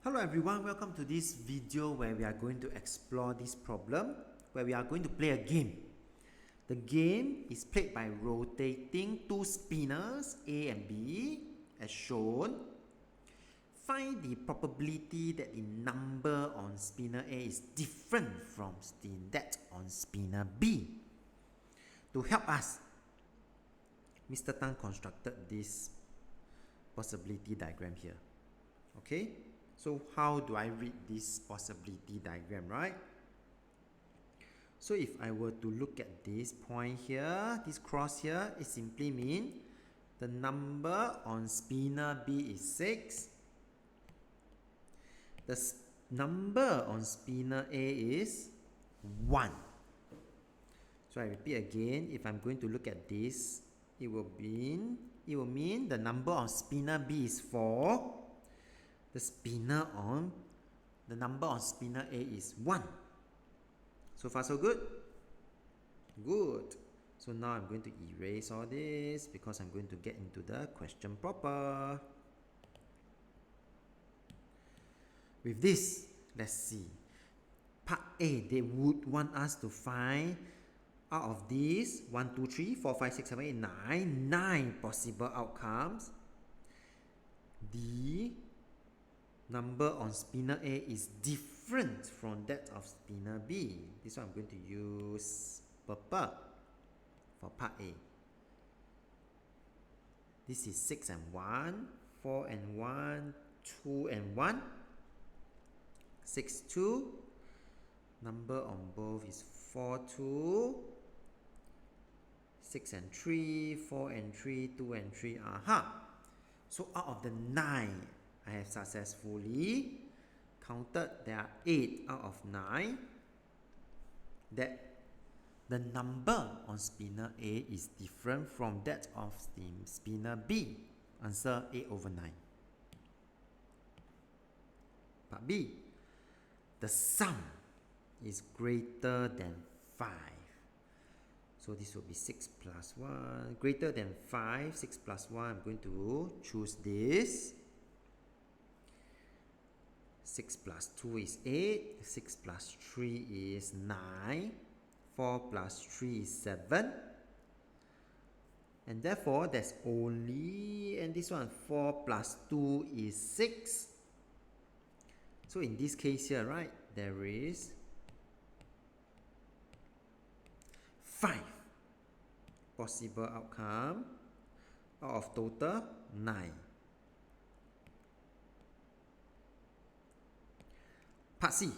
Hello everyone, welcome to this video where we are going to explore this problem, where we are going to play a game. The game is played by rotating two spinners A and B as shown. Find the probability that the number on spinner A is different from that on spinner B. To help us, Mr. Tan constructed this possibility diagram here. Okay? So how do I read this possibility diagram, right? So if I were to look at this point here, this cross here, it simply means the number on spinner B is 6. The number on spinner A is 1. So I repeat again, if I'm going to look at this, it will mean the number on spinner B is 4. The number on spinner A is 1. So far so good? Good. So now I'm going to erase all this because I'm going to get into the question proper. With this, let's see. Part A, they would want us to find out of these 1, 2, 3, 4, 5, 6, 7, 8, 9 possible outcomes. The number on spinner A is different from that of spinner B. This one I'm going to use purple for part A. This is 6 and 1, 4 and 1, 2 and 1, 6, 2. Number on both is 4, 2, 6 and 3, 4 and 3, 2 and 3. Aha! So out of the 9, I have successfully counted there are 8 out of 9 that the number on spinner A is different from that of spinner B. Answer 8 over 9. Part B, the sum is greater than 5. So this will be 6 plus 1. Greater than 5, 6 plus 1, I'm going to choose this. 6 plus 2 is 8, 6 plus 3 is 9, 4 plus 3 is 7. And therefore, there's only, and this one, 4 plus 2 is 6. So in this case here, right, there is 5 possible outcome out of total 9. Part C.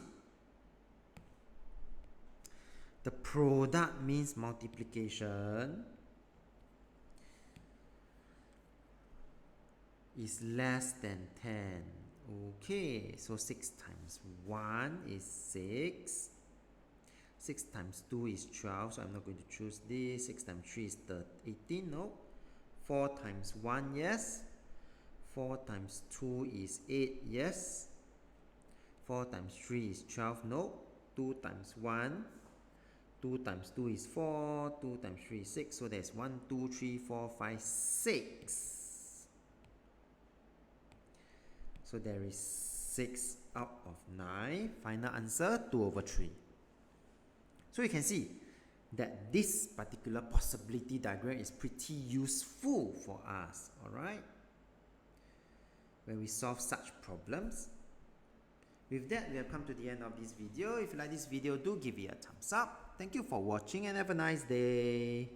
The product means multiplication is less than 10. Okay, so 6 times 1 is 6. 6 times 2 is 12, so I'm not going to choose this. 6 times 3 is 18, no. 4 times 1, yes. 4 times 2 is 8, yes. 4 times 3 is 12, no. 2 times 1, 2 times 2 is 4, 2 times 3 is 6, so there's 1, 2, 3, 4, 5, 6. So there is 6 out of 9. Final answer, 2 over 3. So you can see that this particular possibility diagram is pretty useful for us, alright? When we solve such problems. With that, we have come to the end of this video. If you like this video, do give it a thumbs up. Thank you for watching and have a nice day.